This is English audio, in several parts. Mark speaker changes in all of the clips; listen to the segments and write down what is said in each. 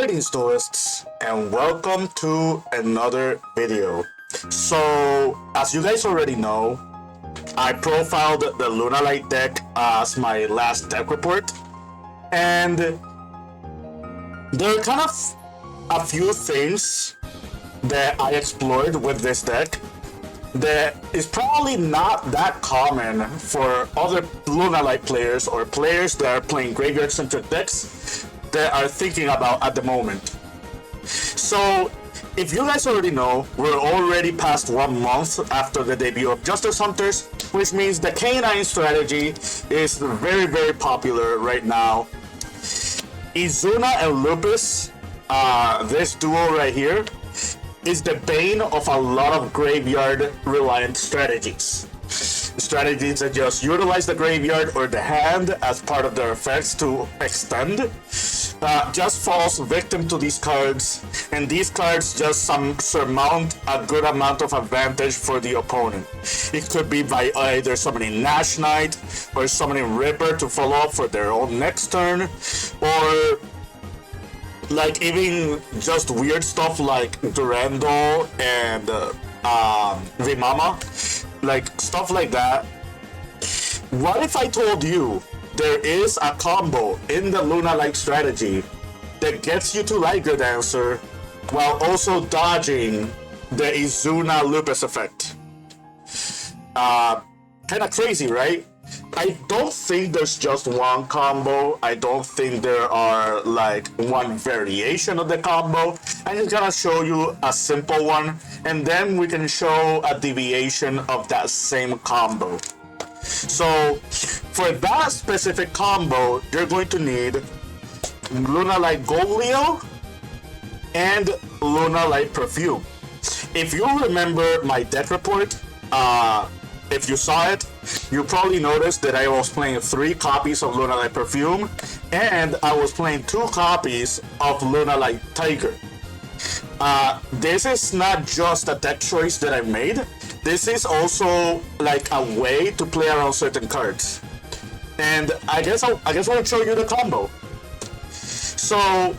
Speaker 1: Greetings duelists and welcome to another video. So as you guys already know, I profiled the Lunalight deck as my last deck report, and there are kind of a few things that I explored with this deck that is probably not that common for other Lunalight players or players that are playing graveyard-centric decks that are thinking about at the moment. So, if you guys already know, we're already past 1 month after the debut of Justice Hunters, which means the K9 strategy is very popular right now. Izuna and Lupus, this duo right here, is the bane of a lot of graveyard-reliant strategies. Strategies that just utilize the graveyard or the hand as part of their effects to extend, just falls victim to these cards, and these cards just surmount a good amount of advantage for the opponent. It could be by either summoning Nash Knight or summoning Ripper to follow up for their own next turn, or like even just weird stuff like Durando and Vimama, like stuff like that. What if I told you there is a combo in the Lunalight strategy that gets you to Light Grid Answer while also dodging the Izuna Lupus effect? Kinda crazy, right? I don't think there's just one combo. I don't think there are like one variation of the combo. I'm just gonna show you a simple one, and then we can show a deviation of that same combo. So, for that specific combo, you're going to need Lunalight Gold Leo and Lunalight Perfume. If you remember my deck report, if you saw it, you probably noticed that I was playing 3 copies of Lunalight Perfume, and I was playing 2 copies of Lunalight Tiger. This is not just a deck choice that I made. This is also like a way to play around certain cards. And I guess I'll show you the combo. So,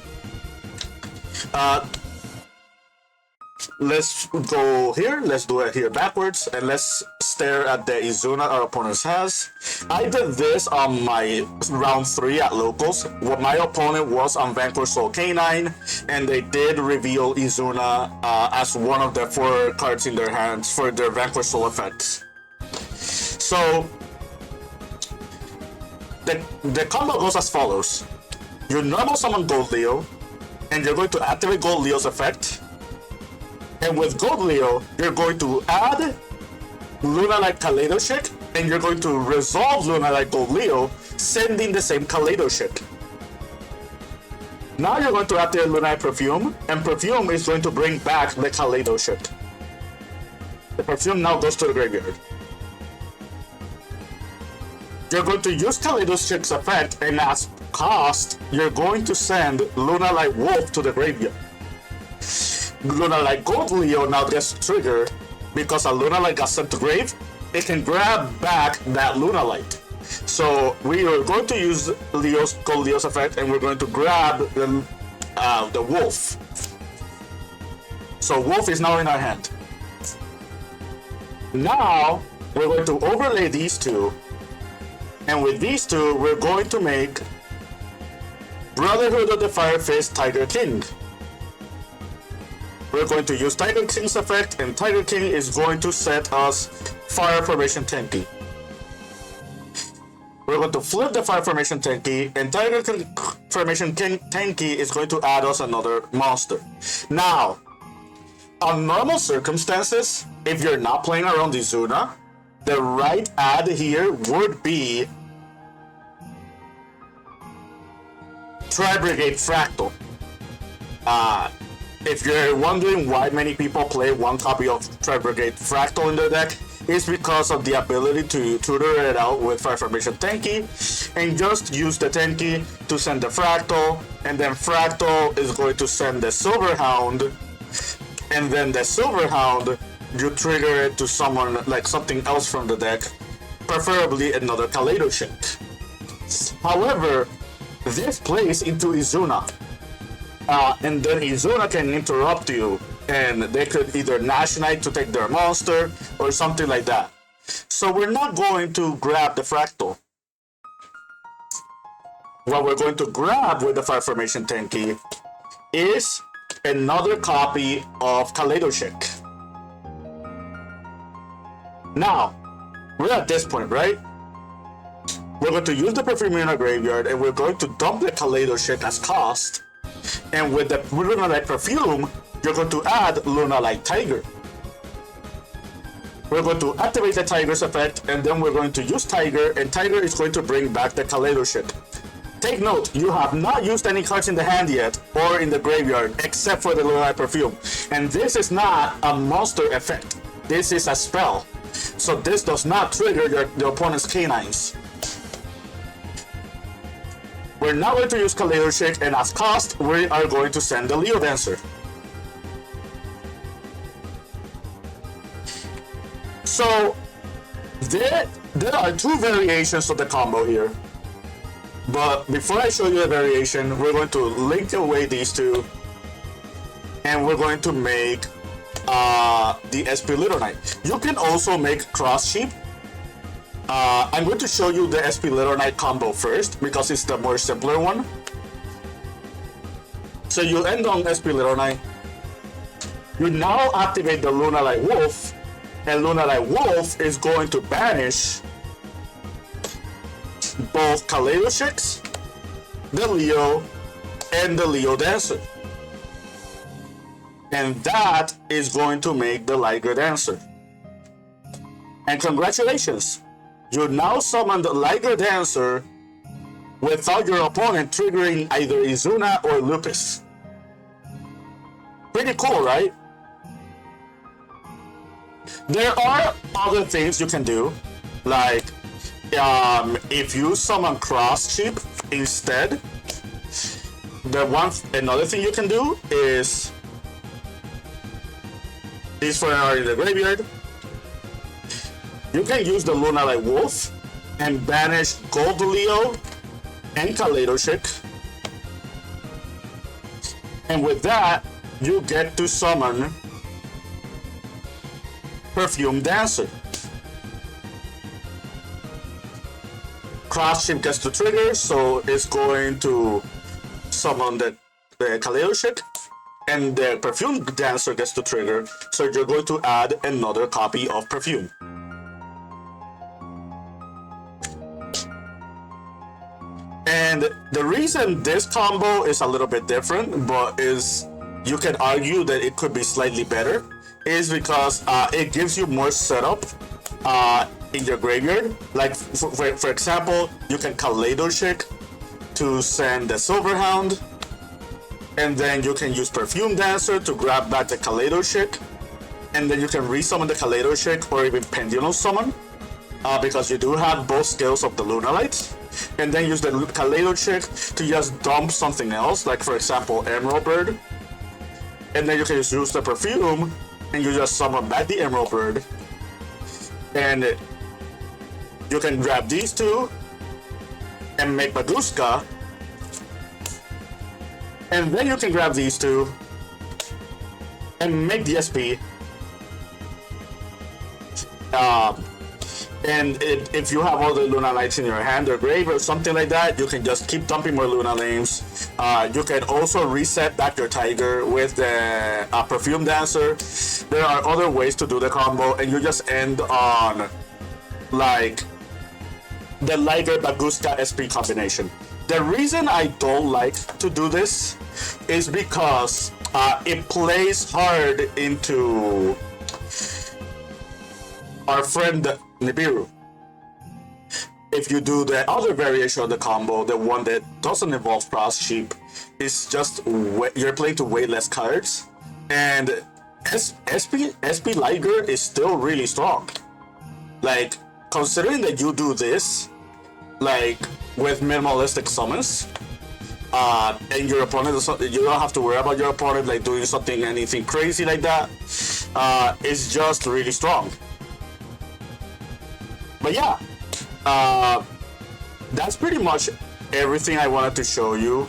Speaker 1: let's go here, let's do it here backwards, and let's stare at the Izuna our opponent has. I did this on my round 3 at locals. What my opponent was on Vanquish Soul K9, and they did reveal Izuna as one of the 4 cards in their hands for their Vanquish Soul effects. So, the combo goes as follows. You normal summon Gold Leo, and you're going to activate Gold Leo's effect. And with Gold Leo, you're going to add Lunalight Kaleido Shake, and you're going to resolve Lunalight Gold Leo, sending the same Kaleido Shake. Now you're going to activate Lunalight Perfume, and Perfume is going to bring back the Kaleido Shake. The Perfume now goes to the graveyard. You're going to use Kaleido Shake's effect, and as cost, you're going to send Lunalight Wolf to the graveyard. Lunalight Gold Leo now gets triggered because a Lunalight got sent to grave. It can grab back that Lunalight. So we are going to use Gold Leo's effect, and we're going to grab the Wolf. So Wolf is now in our hand. Now we're going to overlay these 2, and with these 2 we're going to make Brotherhood of the Fire Fist Tiger King. We're going to use Tiger King's effect, and Tiger King is going to set us Fire Formation Tenki. We're going to flip the Fire Formation Tenki, and Tiger Formation Tenki is going to add us another monster. Now, on normal circumstances, if you're not playing around Izuna, the right add here would be Tri-Brigade Fractal. If you're wondering why many people play 1 copy of Tri-Brigade Fractal in their deck, it's because of the ability to tutor it out with Fire Formation Tenki, and just use the Tenki to send the Fractal, and then Fractal is going to send the Silver Hound, and then the Silver Hound, you trigger it to summon like something else from the deck, preferably another Kaleido Shake. However, this plays into Izuna. and then Izuna can interrupt you, and they could either Nash Knight to take their monster or something like that. So we're not going to grab the Fractal. What we're going to grab with the Fire Formation Tenki is another copy of Kaleidoshik. Now, we're at this point, right? We're going to use the perfume in our graveyard, and we're going to dump the Kaleidoshik as cost. And with the Lunalight perfume, you're going to add Lunalight Tiger. We're going to activate the Tiger's effect, and then we're going to use Tiger, and Tiger is going to bring back the Kaleidoshik. Take note, you have not used any cards in the hand yet, or in the graveyard, except for the Lunalight perfume. And this is not a monster effect. This is a spell. So this does not trigger your opponent's canines. We're now going to use Kaleidoshik, and as cost, we are going to send the Leo Dancer. So, there are two variations of the combo here. But before I show you the variation, we're going to link away these two, and we're going to make the SP Little Knight. You can also make Cross Sheep. I'm going to show you the SP Little Knight combo first, because it's the more simpler one. So you end on SP Little Knight. You now activate the Lunalight Wolf, and Lunalight Wolf is going to banish both Kaleidoshiks, the Leo, and the Leo Dancer. And that is going to make the Liger Dancer. And congratulations! You now summon the Liger Dancer without your opponent triggering either Izuna or Lupus. Pretty cool, right? There are other things you can do, like if you summon Cross Sheep instead, another thing you can do is these four are in the graveyard. You can use the Lunalight Wolf and banish Gold Leo and Kaleidoshik. And with that, you get to summon Perfume Dancer. Cross Sheep gets to trigger, so it's going to summon the Kaleidoshik, and the Perfume Dancer gets to trigger, so you're going to add another copy of Perfume. And the reason this combo is a little bit different, but you can argue that it could be slightly better, is because it gives you more setup in your graveyard. Like for example, you can Kaleidoshik to send the Silverhound, and then you can use Perfume Dancer to grab back the Kaleidoshik, and then you can resummon the Kaleidoshik or even Pendulum Summon, because you do have both skills of the Lunalights, and then use the Kaleidoshik to just dump something else, like for example Emerald Bird, and then you can just use the Perfume and you just summon back the Emerald Bird, and you can grab these two and make Baguska, and then you can grab these two and make the SP. And if you have all the Lunalights in your hand or grave or something like that, you can just keep dumping more Lunalames. You can also reset back your Tiger with the Perfume Dancer. There are other ways to do the combo, and you just end on like the Liger Baguska SP combination. The reason I don't like to do this is because it plays hard into our friend Nibiru. If you do the other variation of the combo, the one that doesn't involve Cross Sheep, it's just you're playing to way less cards, and SP Liger is still really strong. Like, considering that you do this, like with minimalistic summons, and your opponent, you don't have to worry about your opponent like doing anything crazy like that. It's just really strong. But yeah, that's pretty much everything I wanted to show you.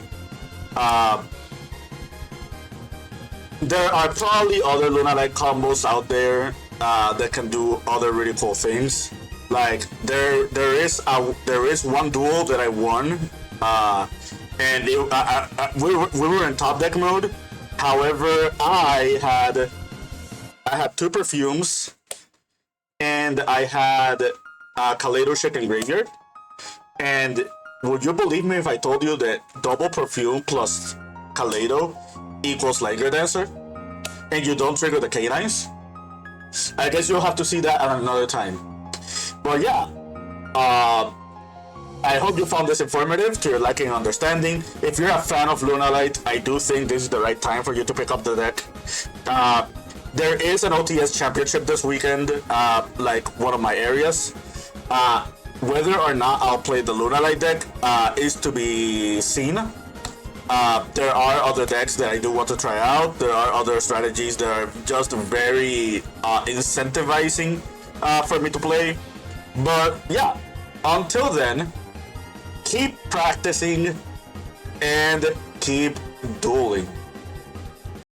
Speaker 1: there are probably other Lunalight combos out there that can do other really cool things. Like there is one duel that I won, and we were in top deck mode. However, I had two perfumes, and I had Kaleido Shake and Graveyard. And would you believe me if I told you that double perfume plus Kaleido equals Liger Dancer, and you don't trigger the canines? I guess you'll have to see that at another time. But yeah, I hope you found this informative to your liking and understanding. If you're a fan of Lunalight, I do think this is the right time for you to pick up the deck. There is an OTS championship this weekend, like one of my areas. Whether or not I'll play the Lunalight deck is to be seen. There are other decks that I do want to try out. There are other strategies that are just very incentivizing for me to play. But yeah, until then, keep practicing and keep dueling.